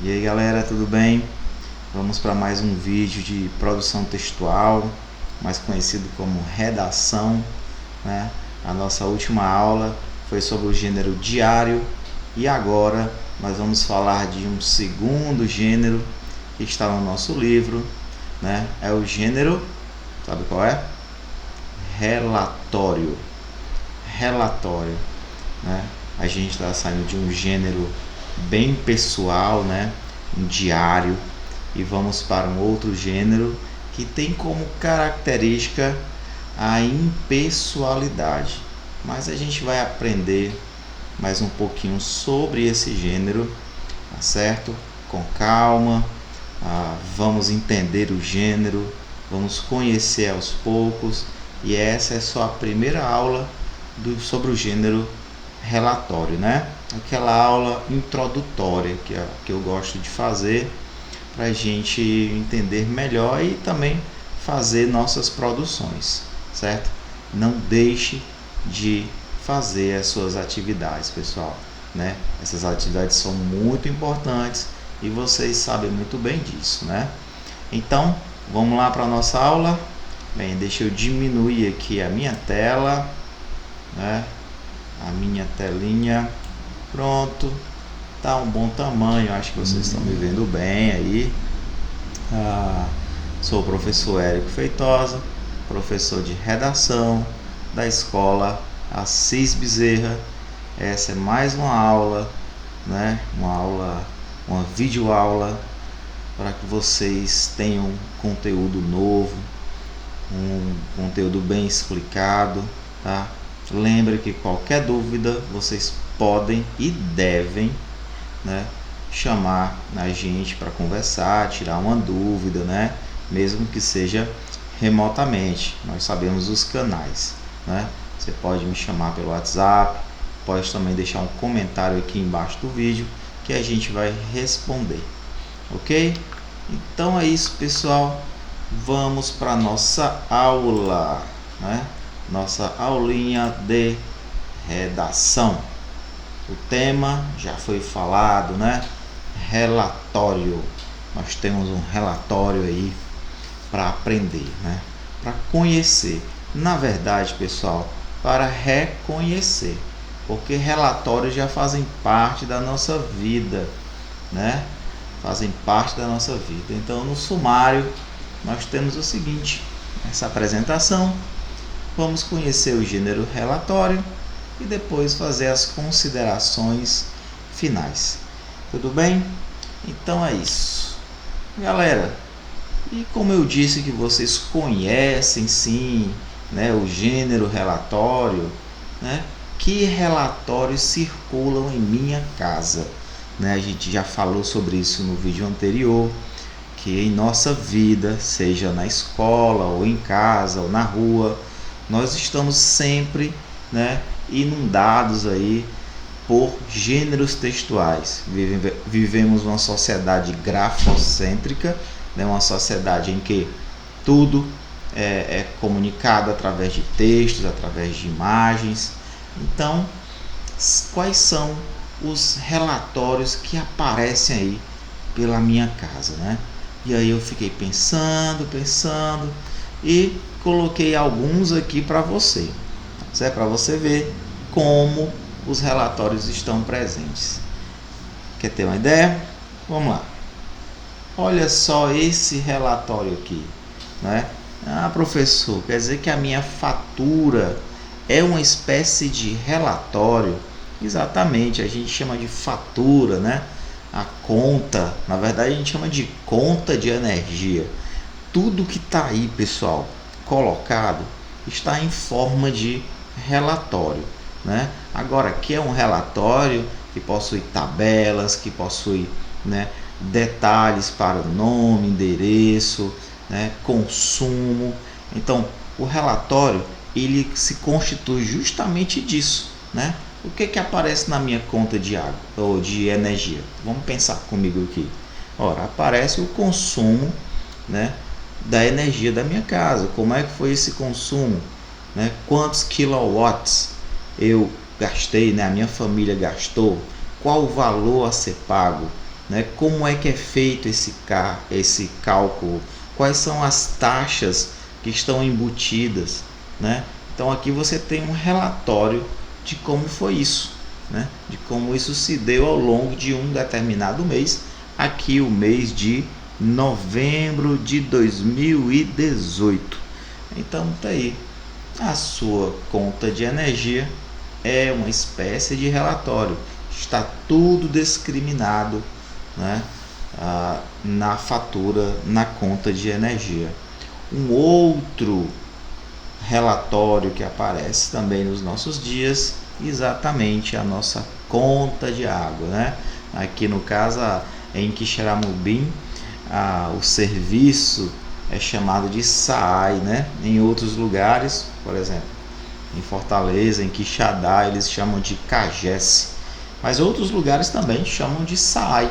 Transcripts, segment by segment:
E aí galera, tudo bem? Vamos para mais um vídeo de produção textual, mais conhecido como redação, né? A nossa última aula foi sobre o gênero diário e agora nós vamos falar de um segundo gênero que está no nosso livro, né? É o gênero, sabe qual é? Relatório. Relatório, né? A gente está saindo de um gênero bem pessoal, né? Um diário, e vamos para um outro gênero que tem como característica a impessoalidade. Mas a gente vai aprender mais um pouquinho sobre esse gênero, tá certo? Com calma, vamos entender o gênero, vamos conhecer aos poucos, e essa é só a primeira aula sobre o gênero relatório, né? Aquela aula introdutória que eu gosto de fazer para a gente entender melhor e também fazer nossas produções, certo? Não deixe de fazer as suas atividades, pessoal, né? Essas atividades são muito importantes e vocês sabem muito bem disso, né? Então, vamos lá para a nossa aula. Bem, deixa eu diminuir aqui a minha tela, né? A minha telinha, pronto, tá um bom tamanho, acho que vocês estão me vendo bem aí. Sou o professor Érico Feitosa, professor de redação da escola Assis Bezerra. Essa é mais uma aula, né? Uma videoaula para que vocês tenham conteúdo novo, um conteúdo bem explicado, tá? Lembre que qualquer dúvida vocês podem e devem, né, chamar a gente para conversar, tirar uma dúvida, né, mesmo que seja remotamente. Nós sabemos os canais, né? Você pode me chamar pelo WhatsApp, pode também deixar um comentário aqui embaixo do vídeo que a gente vai responder, ok? Então é isso, pessoal. Vamos para nossa aula, né? Nossa aulinha de redação. O tema já foi falado, né? Relatório. Nós temos um relatório aí para aprender, né? Para conhecer. Na verdade, pessoal, para reconhecer, porque relatórios já fazem parte da nossa vida, né? Fazem parte da nossa vida. Então, no sumário, nós temos o seguinte: essa apresentação. Vamos conhecer o gênero relatório e depois fazer as considerações finais. Tudo bem? Então é isso. Galera, e como eu disse que vocês conhecem sim, né, o gênero relatório, né? Que relatórios circulam em minha casa? Né? A gente já falou sobre isso no vídeo anterior, que em nossa vida, seja na escola ou em casa ou na rua, nós estamos sempre, né, inundados aí por gêneros textuais. Vivemos uma sociedade grafocêntrica, né, uma sociedade em que tudo é comunicado através de textos, através de imagens. Então, quais são os relatórios que aparecem aí pela minha casa, né? E aí eu fiquei pensando e coloquei alguns aqui para você, certo? Para você ver como os relatórios estão presentes. Quer ter uma ideia? Vamos lá. Olha só esse relatório aqui, né? Professor, quer dizer que a minha fatura é uma espécie de relatório? Exatamente, a gente chama de fatura, né? A conta, na verdade a gente chama de conta de energia. Tudo que está aí, pessoal, colocado está em forma de relatório, né? Agora, aqui é um relatório que possui tabelas, que possui, né, detalhes para nome, endereço, né, consumo. Então, o relatório ele se constitui justamente disso, né? O que aparece na minha conta de água ou de energia? Vamos pensar comigo aqui. Ora, aparece o consumo, né, da energia da minha casa. Como é que foi esse consumo, né? Quantos quilowatts eu gastei, né? A minha família gastou. Qual o valor a ser pago? né? Como é que é feito esse cálculo, quais são as taxas que estão embutidas, né? Então aqui você tem um relatório de como foi isso, né? De como isso se deu ao longo de um determinado mês, aqui o mês de novembro de 2018. Então tá aí, a sua conta de energia é uma espécie de relatório, está tudo discriminado, né? Na fatura, na conta de energia. Um outro relatório que aparece também nos nossos dias, exatamente a nossa conta de água, né? Aqui no caso em Quixeramobim, o serviço é chamado de SAAI, né? Em outros lugares, por exemplo, em Fortaleza, em Quixadá, eles chamam de CAGES, mas outros lugares também chamam de SAAI,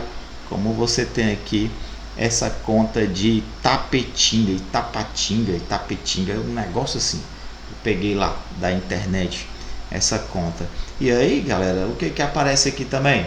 como você tem aqui essa conta de Tapetinga, Itapetinga, um negócio assim. Eu peguei lá da internet essa conta. E aí, galera, o que aparece aqui também?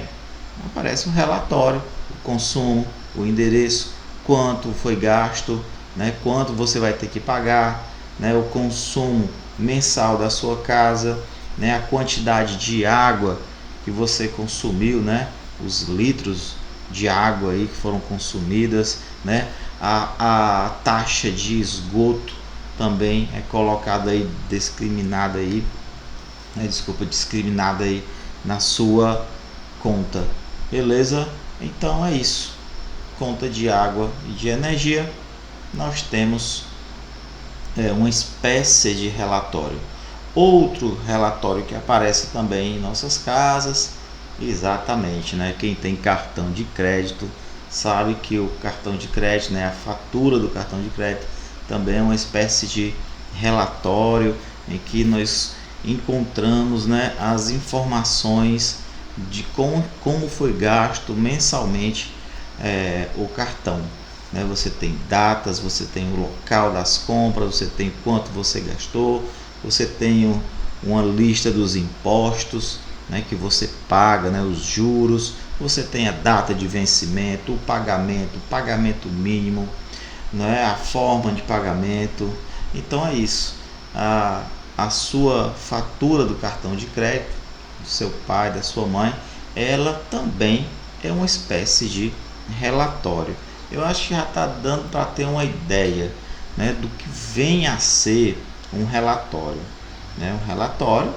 Aparece um relatório, o consumo, o endereço, quanto foi gasto, né? Quanto você vai ter que pagar, né? O consumo mensal da sua casa, né? A quantidade de água que você consumiu, né? Os litros de água aí que foram consumidas, né? A taxa de esgoto também é colocada aí, discriminada aí na sua conta, beleza? Então é isso, conta de água e de energia, nós temos uma espécie de relatório. Outro relatório que aparece também em nossas casas, exatamente, né? Quem tem cartão de crédito sabe que o cartão de crédito, né? A fatura do cartão de crédito também é uma espécie de relatório em que nós encontramos, né, as informações de como foi gasto mensalmente o cartão, né? Você tem datas, você tem o local das compras, você tem quanto você gastou, você tem uma lista dos impostos, né, que você paga, né, os juros, você tem a data de vencimento, o pagamento mínimo, né, a forma de pagamento. Então é isso, a sua fatura do cartão de crédito do seu pai, da sua mãe, ela também é uma espécie de relatório. Eu acho que já está dando para ter uma ideia, né, do que vem a ser um relatório, né? Um relatório,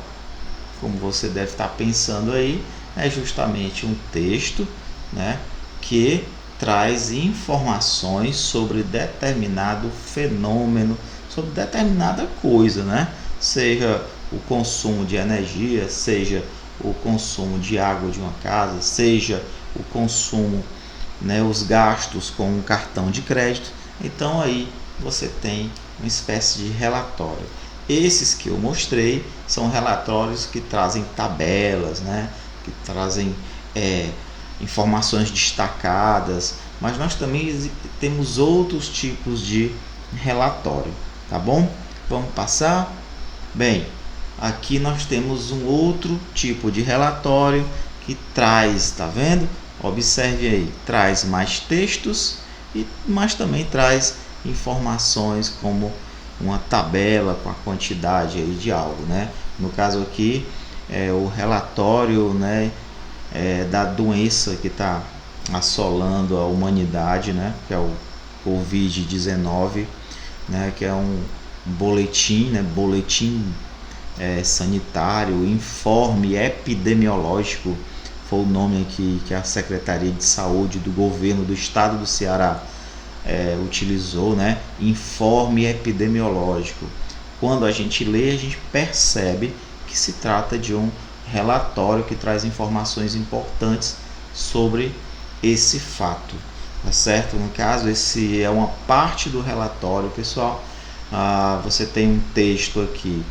como você deve estar pensando aí, é justamente um texto, né, que traz informações sobre determinado fenômeno, sobre determinada coisa, né? Seja o consumo de energia, seja o consumo de água de uma casa, seja o consumo, né, os gastos com um cartão de crédito. Então aí você tem uma espécie de relatório. Esses que eu mostrei são relatórios que trazem tabelas, né, que trazem informações destacadas, mas nós também temos outros tipos de relatório, tá bom? Vamos passar? Bem, aqui nós temos um outro tipo de relatório que traz, tá vendo? Observe aí, traz mais textos, mas também traz informações como uma tabela com a quantidade aí de algo, né? No caso aqui é o relatório, né, da doença que está assolando a humanidade, né, que é o Covid-19, né, que é um boletim, né, sanitário, informe epidemiológico, foi o nome que a Secretaria de Saúde do Governo do Estado do Ceará utilizou, né? Informe epidemiológico. Quando a gente lê, a gente percebe que se trata de um relatório que traz informações importantes sobre esse fato, tá certo? No caso, esse é uma parte do relatório, pessoal. Você tem um texto aqui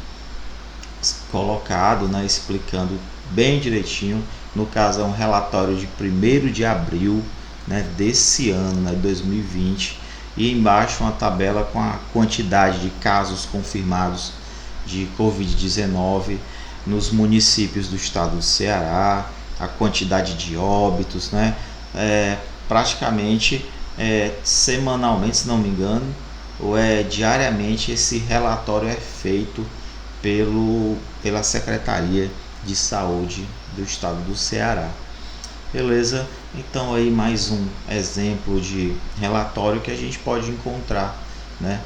colocado, né, explicando bem direitinho. No caso, é um relatório de 1º de abril, né, desse ano, né, 2020, e embaixo uma tabela com a quantidade de casos confirmados de Covid-19 nos municípios do estado do Ceará, a quantidade de óbitos, né, praticamente semanalmente, se não me engano, ou diariamente, esse relatório é feito pela Secretaria de Saúde do Estado do Ceará. Beleza? Então aí mais um exemplo de relatório que a gente pode encontrar, né,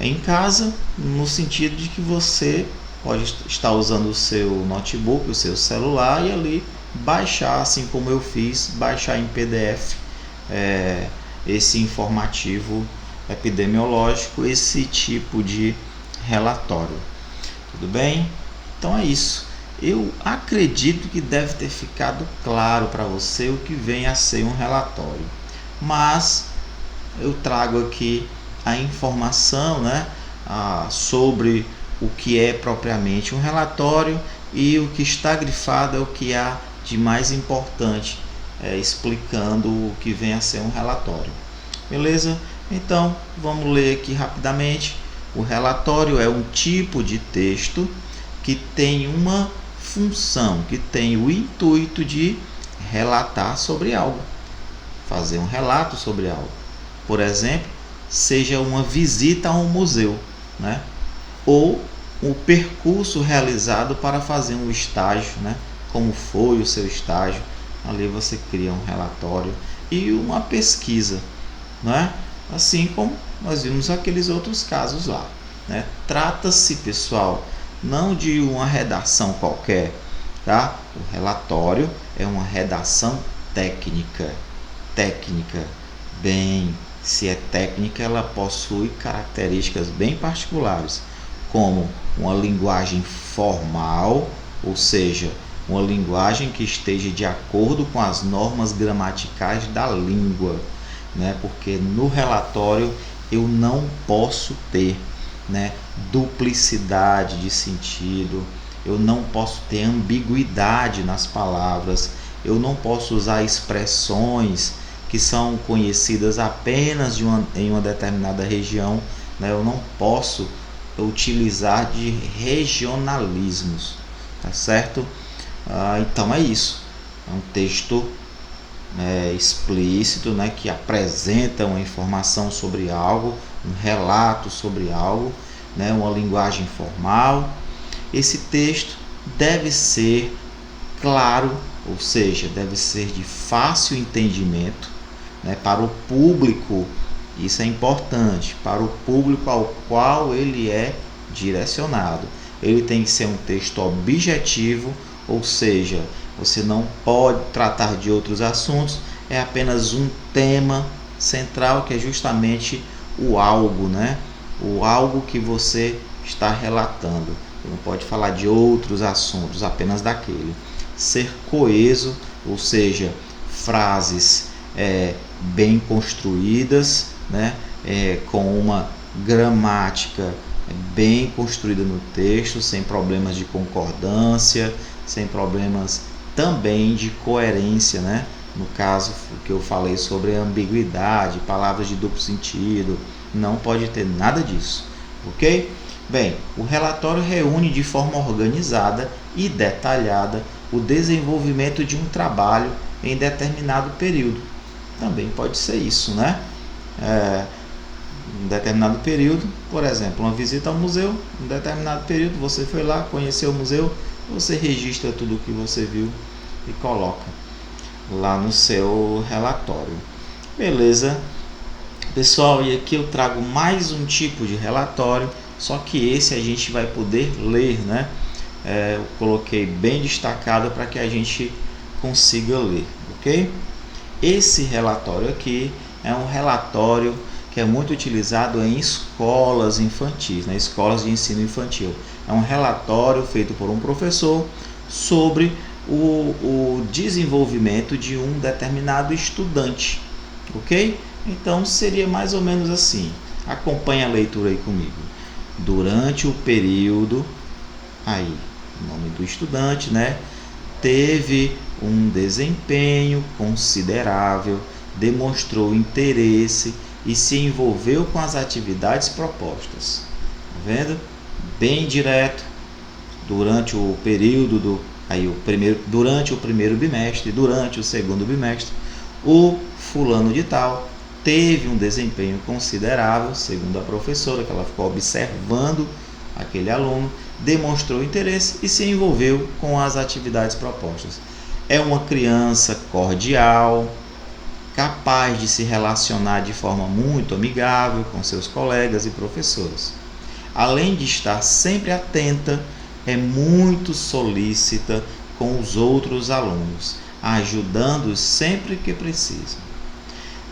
em casa, no sentido de que você pode estar usando o seu notebook, o seu celular, e ali baixar, assim como eu fiz, baixar em PDF esse informativo epidemiológico, esse tipo de relatório. Tudo bem? Então é isso. Eu acredito que deve ter ficado claro para você o que vem a ser um relatório, mas eu trago aqui a informação, né, sobre o que é propriamente um relatório, e o que está grifado é o que há de mais importante, explicando o que vem a ser um relatório. Beleza? Então vamos ler aqui rapidamente. O relatório é um tipo de texto que tem uma função, que tem o intuito de relatar sobre algo, fazer um relato sobre algo. Por exemplo, seja uma visita a um museu, né? Ou o percurso realizado para fazer um estágio, né? Como foi o seu estágio. Ali você cria um relatório e uma pesquisa, né? Assim como nós vimos aqueles outros casos lá, né? Trata-se, pessoal, não de uma redação qualquer, tá? O relatório é uma redação técnica. Bem, se é técnica, ela possui características bem particulares, como uma linguagem formal, ou seja, uma linguagem que esteja de acordo com as normas gramaticais da língua, né? Porque no relatório eu não posso ter, né, duplicidade de sentido, eu não posso ter ambiguidade nas palavras, eu não posso usar expressões que são conhecidas apenas em uma determinada região, né? Eu não posso utilizar de regionalismos, tá certo? Então é isso, é um texto explícito, né, que apresenta uma informação sobre algo, um relato sobre algo, né, uma linguagem formal. Esse texto deve ser claro, ou seja, deve ser de fácil entendimento, né, para o público. Isso é importante, para o público ao qual ele é direcionado. Ele tem que ser um texto objetivo, ou seja, você não pode tratar de outros assuntos, é apenas um tema central, que é justamente o algo, né? O algo que você está relatando. Você não pode falar de outros assuntos, apenas daquele. Ser coeso, ou seja, frases bem construídas, né? Com uma gramática bem construída no texto, sem problemas de concordância, sem problemas também de coerência, né? No caso que eu falei sobre ambiguidade, palavras de duplo sentido, não pode ter nada disso, ok? Bem, o relatório reúne de forma organizada e detalhada o desenvolvimento de um trabalho em determinado período. Também pode ser isso, né? Um determinado período, por exemplo, uma visita ao museu, um determinado período você foi lá, conheceu o museu, você registra tudo o que você viu e coloca lá no seu relatório. Beleza? Pessoal, e aqui eu trago mais um tipo de relatório, só que esse a gente vai poder ler, né? Eu coloquei bem destacado para que a gente consiga ler, ok? Esse relatório aqui é um relatório que é muito utilizado em escolas infantis, né? Escolas de ensino infantil. É um relatório feito por um professor sobre o desenvolvimento de um determinado estudante, ok? Então seria mais ou menos assim. Acompanhe a leitura aí comigo. Durante o período, aí o nome do estudante, né? Teve um desempenho considerável, demonstrou interesse e se envolveu com as atividades propostas. Tá vendo? Bem direto. Durante o período durante o primeiro bimestre, durante o segundo bimestre, o fulano de tal teve um desempenho considerável, segundo a professora, que ela ficou observando aquele aluno, demonstrou interesse e se envolveu com as atividades propostas. É uma criança cordial, capaz de se relacionar de forma muito amigável com seus colegas e professores. Além de estar sempre atenta, é muito solícita com os outros alunos, ajudando-os sempre que precisam.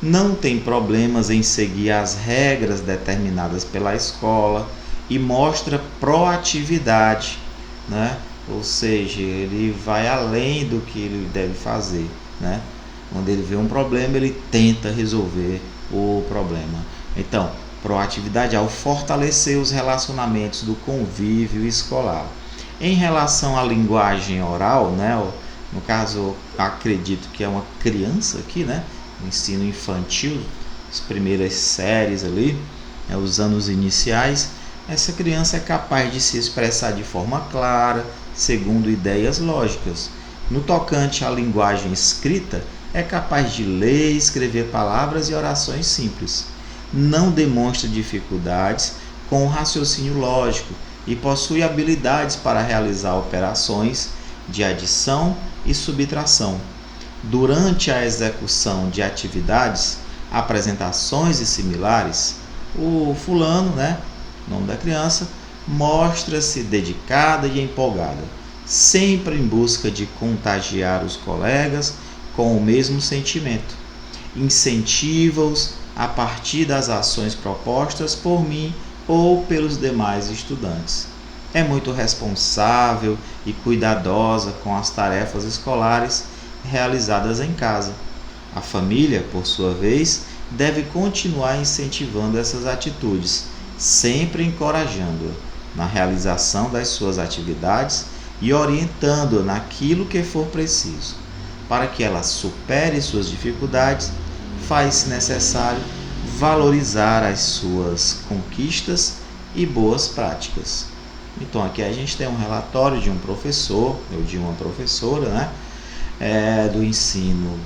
Não tem problemas em seguir as regras determinadas pela escola e mostra proatividade, né? Ou seja, ele vai além do que ele deve fazer, né? Quando ele vê um problema, ele tenta resolver o problema. Então, proatividade ao fortalecer os relacionamentos do convívio escolar. Em relação à linguagem oral, né? No caso, acredito que é uma criança aqui, né? Ensino infantil, as primeiras séries ali, os anos iniciais, essa criança é capaz de se expressar de forma clara, segundo ideias lógicas. No tocante à linguagem escrita, é capaz de ler e escrever palavras e orações simples. Não demonstra dificuldades com o raciocínio lógico e possui habilidades para realizar operações de adição e subtração. Durante a execução de atividades, apresentações e similares, o fulano, né, nome da criança, mostra-se dedicada e empolgada, sempre em busca de contagiar os colegas com o mesmo sentimento. Incentiva-os a partir das ações propostas por mim ou pelos demais estudantes. É muito responsável e cuidadosa com as tarefas escolares realizadas em casa. A família, por sua vez, deve continuar incentivando essas atitudes, sempre encorajando-a na realização das suas atividades e orientando-a naquilo que for preciso. Para que ela supere suas dificuldades, faz-se necessário valorizar as suas conquistas e boas práticas. Então aqui a gente tem um relatório de um professor, ou de uma professora, né? Do ensino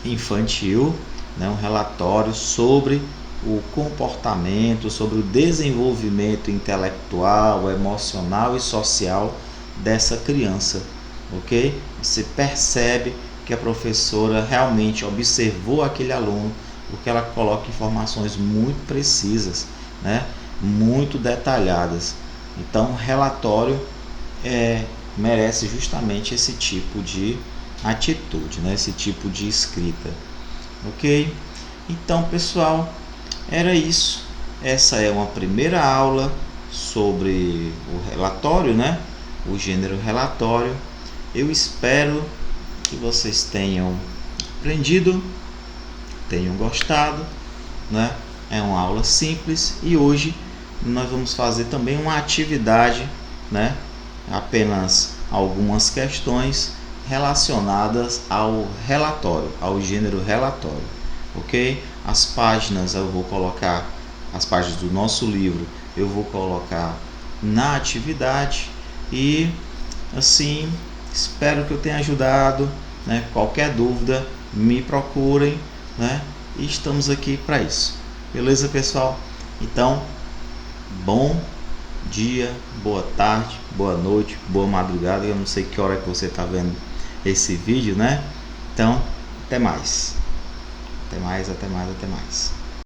infantil, né? Um relatório sobre o comportamento, sobre o desenvolvimento intelectual, emocional e social dessa criança, ok? Você percebe que a professora realmente observou aquele aluno, porque ela coloca informações muito precisas, né? Muito detalhadas. Então, o relatório merece justamente esse tipo de atitude, né? Esse tipo de escrita, ok? Então, pessoal, era isso. Essa é uma primeira aula sobre o relatório, né? O gênero relatório. Eu espero que vocês tenham aprendido, tenham gostado, né? É uma aula simples e hoje nós vamos fazer também uma atividade, né? Apenas algumas questões relacionadas ao relatório, ao gênero relatório, ok? As páginas eu vou colocar, as páginas do nosso livro eu vou colocar na atividade e assim espero que eu tenha ajudado, né? Qualquer dúvida me procurem, né? E estamos aqui para isso, beleza, pessoal? Então, bom dia, boa tarde, boa noite, boa madrugada. Eu não sei que hora que você está vendo esse vídeo, né? Então, até mais. Até mais, até mais, até mais.